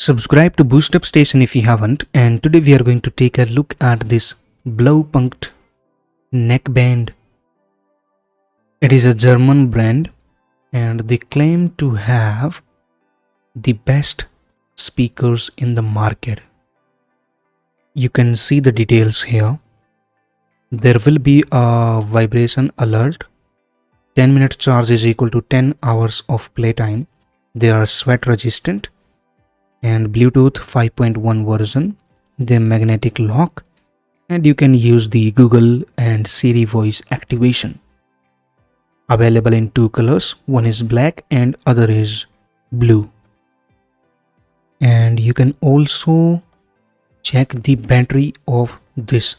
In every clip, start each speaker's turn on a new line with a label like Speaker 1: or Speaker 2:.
Speaker 1: Subscribe to BoostUpStation if you haven't, and today we are going to take a look at this Blaupunkt neckband. It is a German brand and they claim to have the best speakers in the market. You can see the details here. There will be a vibration alert. 10-minute charge is equal to 10 hours of playtime. They are sweat resistant and Bluetooth 5.1 version. They're magnetic lock and you can use the Google and Siri voice activation. Available in two colors, one is black and other is blue. And you can also check the battery of this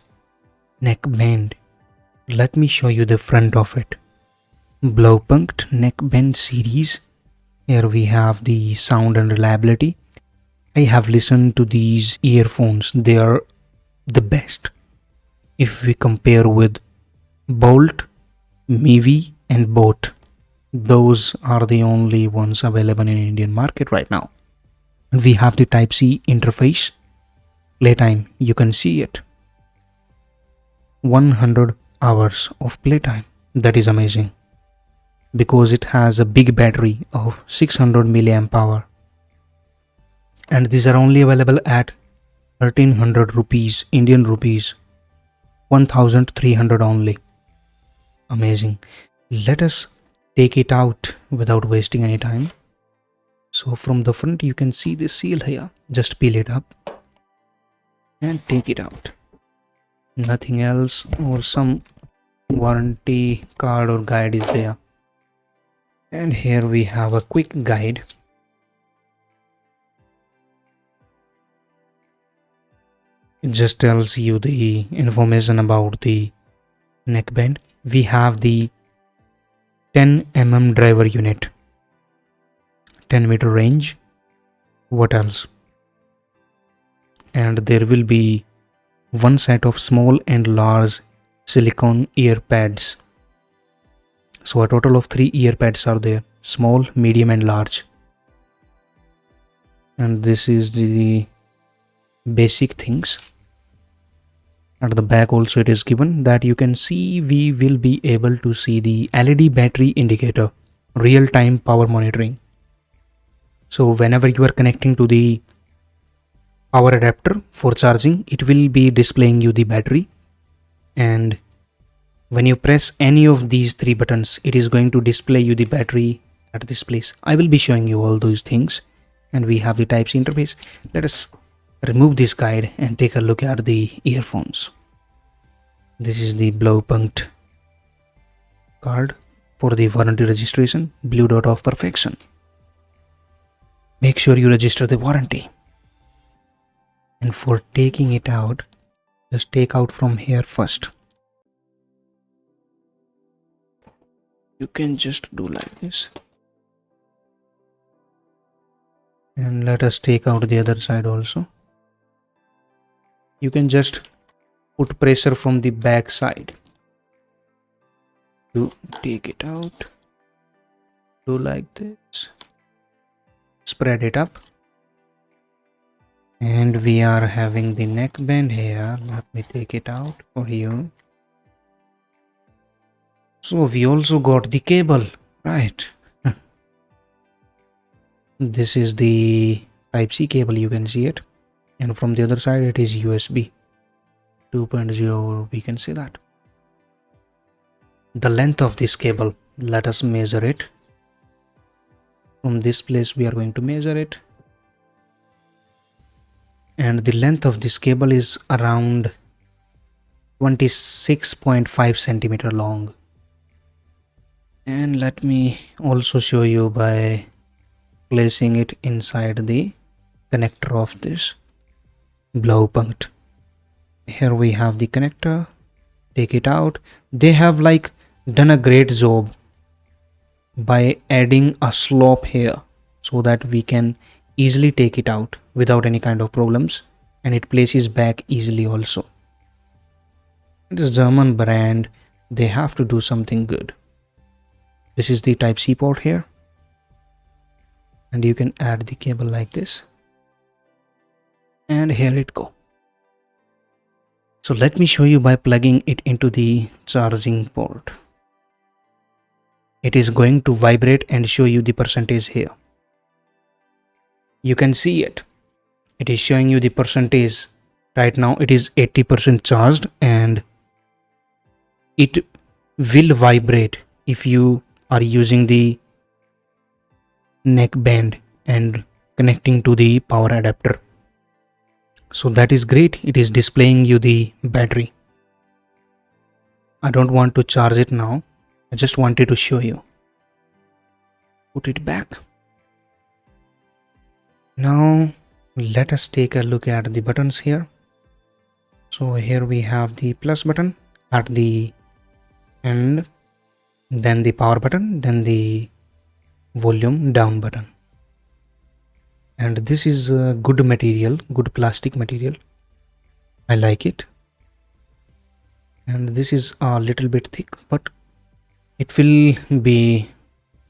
Speaker 1: neckband. Let me show you the front of it. Blaupunkt neckband series. Here we have the sound and reliability. I have listened to these earphones. They are the best. If we compare with Bolt, Mivi and Boat, those are the only ones available in Indian market right now. And we have the Type-C interface. Playtime, you can see it. 100 hours of playtime. That is amazing. Because it has a big battery of 600 milliamp hour. And these are only available at 1300 rupees, Indian rupees, 1300 only. Amazing. Let us take it out without wasting any time. So from the front you can see the seal here. Just peel it up and take it out. Nothing else, or some warranty card or guide is there. And here we have a quick guide. It just tells you the information about the neckband. We have the 10 mm driver unit, 10 meter range. What else? And there will be one set of small and large silicone earpads. So a total of 3 earpads are there: small, medium and large. And this is the basic things. At the back also it is given that you can see we will be able to see the LED battery indicator, real-time power monitoring. So whenever you are connecting to the power adapter for charging, it will be displaying you the battery. And when you press any of these 3 buttons, it is going to display you the battery at this place. I will be showing you all those things. And we have the Type-C interface. Let us remove this guide and take a look at the earphones. This is the Blaupunkt card for the warranty registration, Blue Dot of Perfection. Make sure you register the warranty. And for taking it out, just take out from here first. You can just do like this. And let us take out the other side also. You can just put pressure from the back side to take it out. Do like this. Spread it up. And we are having the neckband here. Let me take it out for you. So we also got the cable, right? This is the Type-C cable, you can see it. And from the other side it is USB 2.0, we can say that. The length of this cable, let us measure it. From this place we are going to measure it. And the length of this cable is around 26.5 centimeter long. And let me also show you by placing it inside the connector of this Blaupunkt. Here we have the connector. Take it out. They have like done a great job by adding a slope here so that we can easily take it out without any kind of problems, and it places back easily also. This German brand, they have to do something good. This is the Type-C port here. And you can add the cable like this. and here it go. So let me show you by plugging it into the charging port. It is going to vibrate and show you the percentage here. You can see it. It is showing you the percentage. Right now it is 80% charged, and it will vibrate if you are using the neckband and connecting to the power adapter. So that is great. It is displaying you the battery. I don't want to charge it now. I just wanted to show you. Put it back. Now let us take a look at the buttons here. So here we have the plus button at the end, then the power button, then the volume down button. And this is a good material, good plastic material. I like it. And this is a little bit thick, but it will be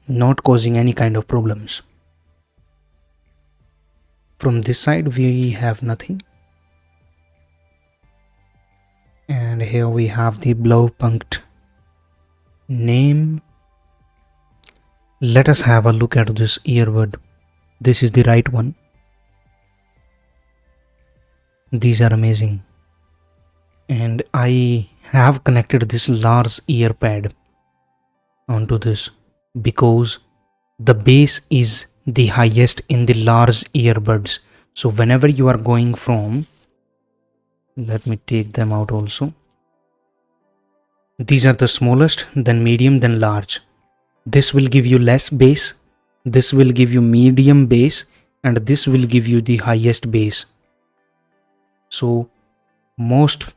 Speaker 1: not causing any kind of problems. From this side we have nothing. And here we have the Blaupunkt name. Let us have a look at this earbud. This is the right one. These are amazing. And I have connected this large earpad onto this because the bass is the highest in the large earbuds. So whenever you are going from, let me take them out also. These are the smallest, then medium, then large. This will give you less bass, this will give you medium bass, and this will give you the highest bass. So most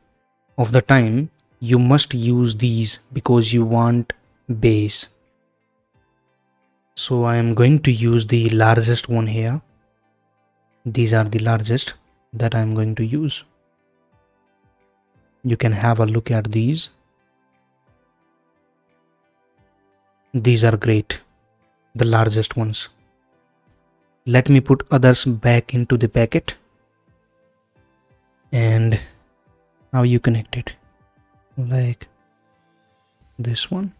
Speaker 1: of the time you must use these because you want bass. So I am going to use the largest one here. These are the largest that I am going to use. You can have a look at these. These are great, the largest ones. Let me put others back into the packet. And now you connect it like this one,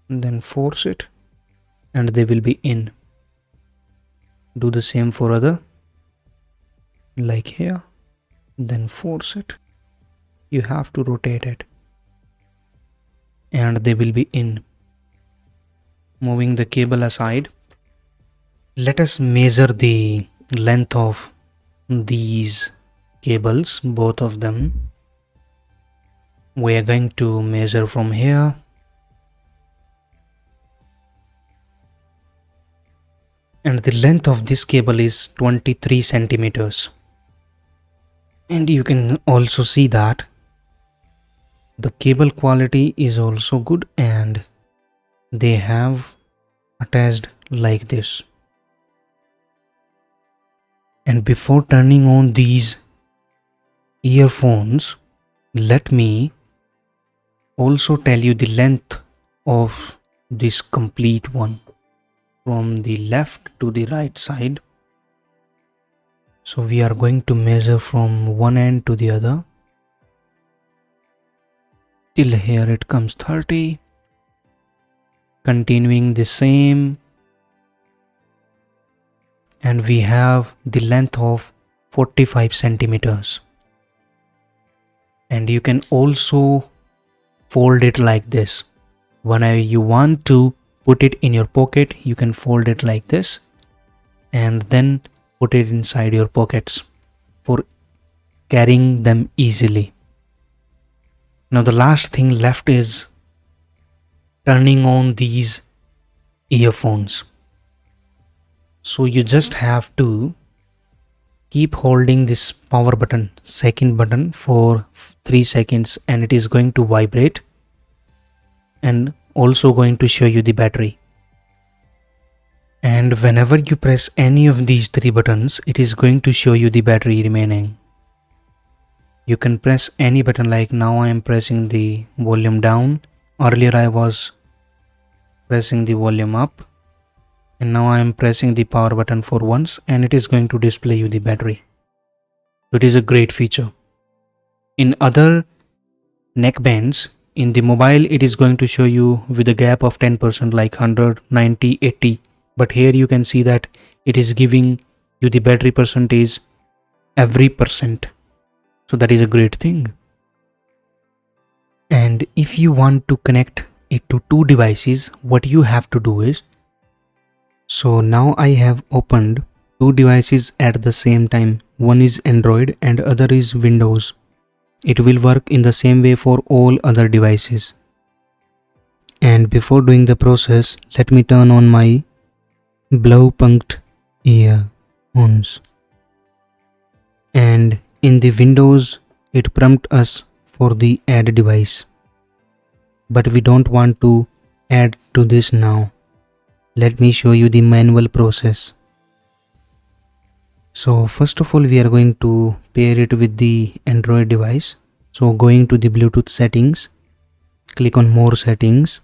Speaker 1: and then force it and they will be in. Do the same for other, like here, then force it. You have to rotate it and they will be in. Moving the cable aside, let us measure the length of these cables, both of them. We are going to measure from here. And the length of this cable is 23 centimeters. And you can also see that the cable quality is also good, and they have attached like this. And before turning on these earphones, let me also tell you the length of this complete one from the left to the right side. So we are going to measure from one end to the other. Till here it comes 30. Continuing the same. And we have the length of 45 centimeters. And you can also fold it like this. Whenever you want to put it in your pocket, you can fold it like this and then put it inside your pockets for carrying them easily. Now the last thing left is turning on these earphones. So you just have to keep holding this power button, second button, for 3 seconds, and it is going to vibrate and also going to show you the battery. And whenever you press any of these 3 buttons, it is going to show you the battery remaining. You can press any button, like now I am pressing the volume down. Earlier I was pressing the volume up, and now I am pressing the power button for once, and it is going to display you the battery. So it is a great feature. In other neckbands, in the mobile it is going to show you with a gap of 10% like 100, 90, 80. But here you can see that it is giving you the battery percentage every percent. So that is a great thing. And if you want to connect it to two devices, what you have to do is, so now I have opened two devices at the same time. One is Android and other is Windows. It will work in the same way for all other devices. And before doing the process, let me turn on my Blaupunkt earphones. And in the Windows, it prompts us for the add device. But we don't want to add to this now. Let me show you the manual process. So first of all, we are going to pair it with the Android device. So going to the Bluetooth settings, click on more settings,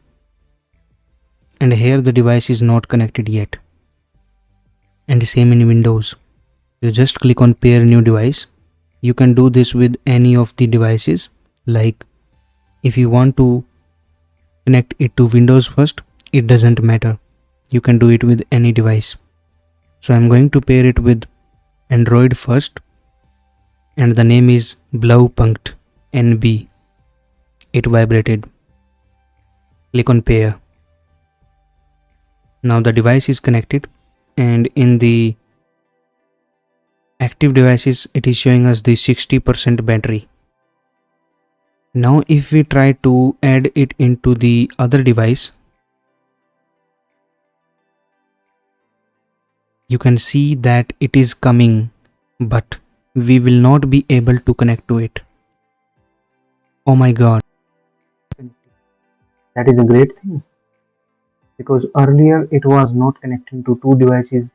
Speaker 1: and here the device is not connected yet. And the same in Windows. You just click on pair new device. You can do this with any of the devices. Like if you want to connect it to Windows first, it doesn't matter. You can do it with any device. So I'm going to pair it with Android first, and the name is Blaupunkt NB. It vibrated. Click on pair. Now the device is connected, and in the active devices it is showing us the 60% battery. Now if we try to add it into the other device, you can see that it is coming, but we will not be able to connect to it. Oh my god. That is a great thing, because earlier it was not connecting to two devices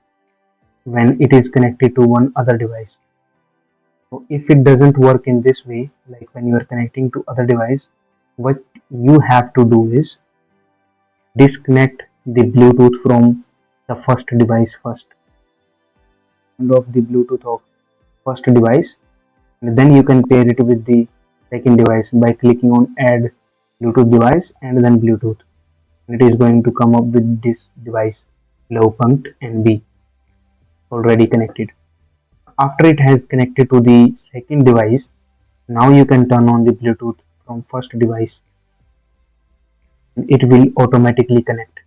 Speaker 1: when it is connected to one other device. So if it doesn't work in this way, like when you are connecting to other device, what you have to do is disconnect the Bluetooth from the first device first. Turn off the Bluetooth of first device, and then you can pair it with the second device by clicking on add Bluetooth device and then Bluetooth. And it is going to come up with this device Blaupunkt NB already connected. After it has connected to the second device, now you can turn on the Bluetooth from first device. It will automatically connect.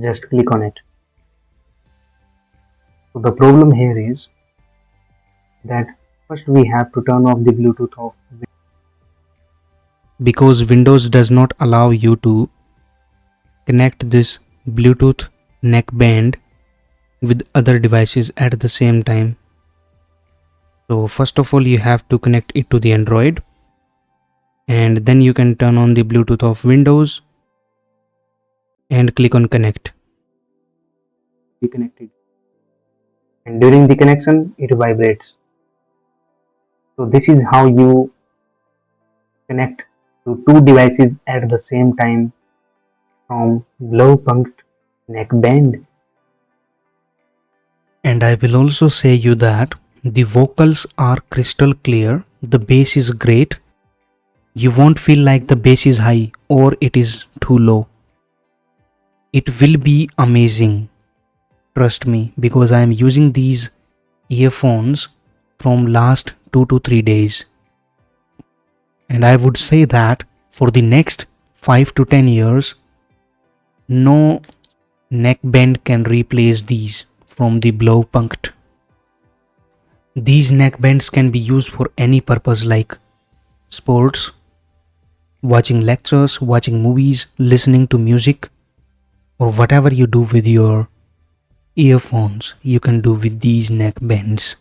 Speaker 1: Just click on it. So the problem here is that first we have to turn off the Bluetooth off, because Windows does not allow you to connect this Bluetooth neckband with other devices at the same time. So first of all you have to connect it to the Android, and then you can turn on the Bluetooth of Windows and click on connect. Be connected, and during the connection it vibrates. So this is how you connect to two devices at the same time from Blaupunkt neckband. And I will also say you that the vocals are crystal clear, the bass is great. You won't feel like the bass is high or it is too low. It will be amazing. Trust me, because I am using these earphones from last 2 to 3 days. And I would say that for the next 5 to 10 years, no neckband can replace these from the Blaupunkt. These neckbands can be used for any purpose like sports, watching lectures, watching movies, listening to music, or whatever you do with your earphones, you can do with these neckbands.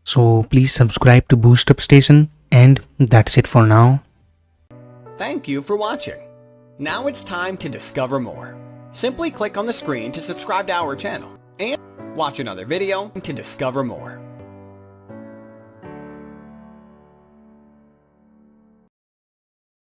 Speaker 1: So please subscribe to BoostUpStation, and that's it for now.
Speaker 2: Thank you for watching. Now it's time to discover more. Simply click on the screen to subscribe to our channel and watch another video to discover more.